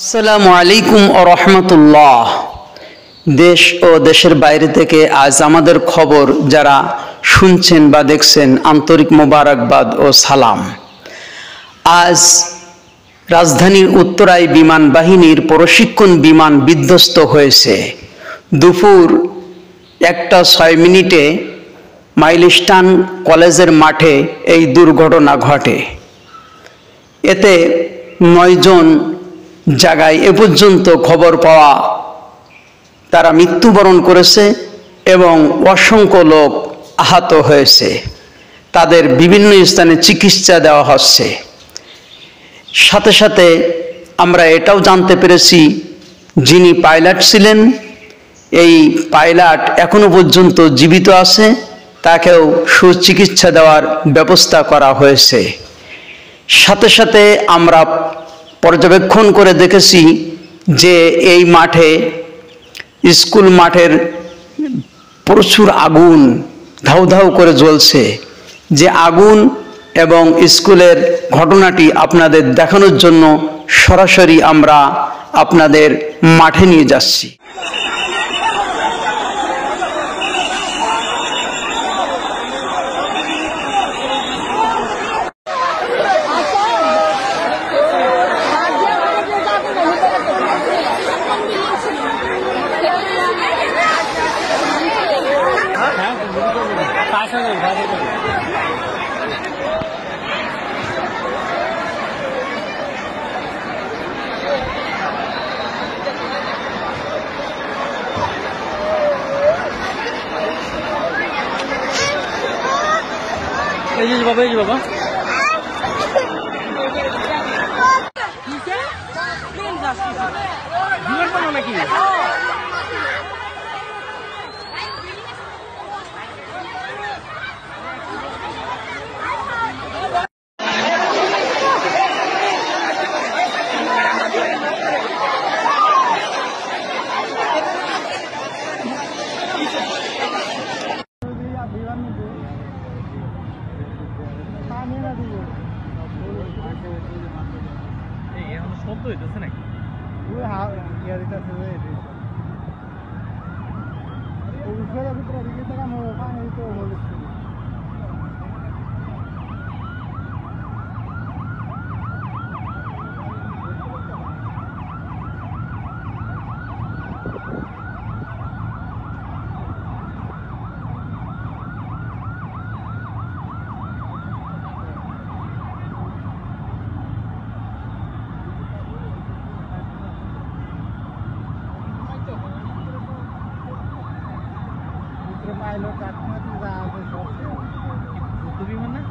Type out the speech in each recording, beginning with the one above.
আসসালামু আলাইকুম ও রহমতুল্লাহ। দেশ ও দেশের বাইরে থেকে আজ আমাদের খবর যারা শুনছেন বা দেখছেন, আন্তরিক মোবারকবাদ ও সালাম। আজ রাজধানীর উত্তরায় বিমান বাহিনীর প্রশিক্ষণ বিমান বিধ্বস্ত হয়েছে। দুপুর 1:06 মাইলস্টোন কলেজের মাঠে এই দুর্ঘটনা ঘটে। এতে 9 জন জায়গায় এ পর্যন্ত খবর পাওয়া তারা মৃত্যুবরণ করেছে এবং অসংখ্য লোক আহত হয়েছে। তাদের বিভিন্ন স্থানে চিকিৎসা দেওয়া হচ্ছে। সাথে সাথে আমরা এটাও জানতে পেরেছি, যিনি পাইলট ছিলেন, এই পাইলট এখনো পর্যন্ত জীবিত আছে, তাকেও সুচিকিৎসা দেওয়ার ব্যবস্থা করা হয়েছে। সাথে সাথে আমরা পর্যবেক্ষণ করে দেখেছি যে এই মাঠে, স্কুল মাঠের প্রচুর আগুন ধাউ ধাউ করে জ্বলছে। যে আগুন এবং স্কুলের ঘটনাটি আপনাদের দেখানোর জন্য সরাসরি আমরা আপনাদের মাঠে নিয়ে যাচ্ছি। এই যে বাবা, এই যে বাবা, নাকি শব্দ হইতেছে নাকি? বিমান না,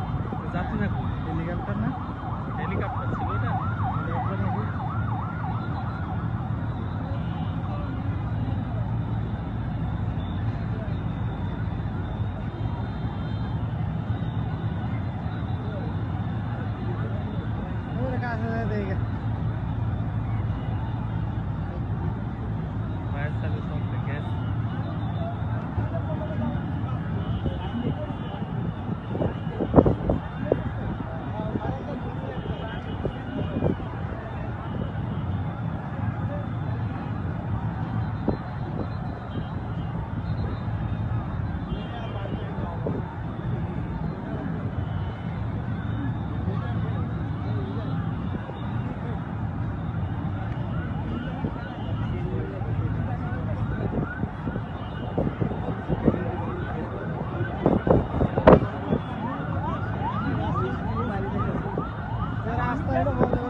যাত্রী না, হেলিকপ্টার না, হেলিকপ্টার ছিল এটা। রাস্তায়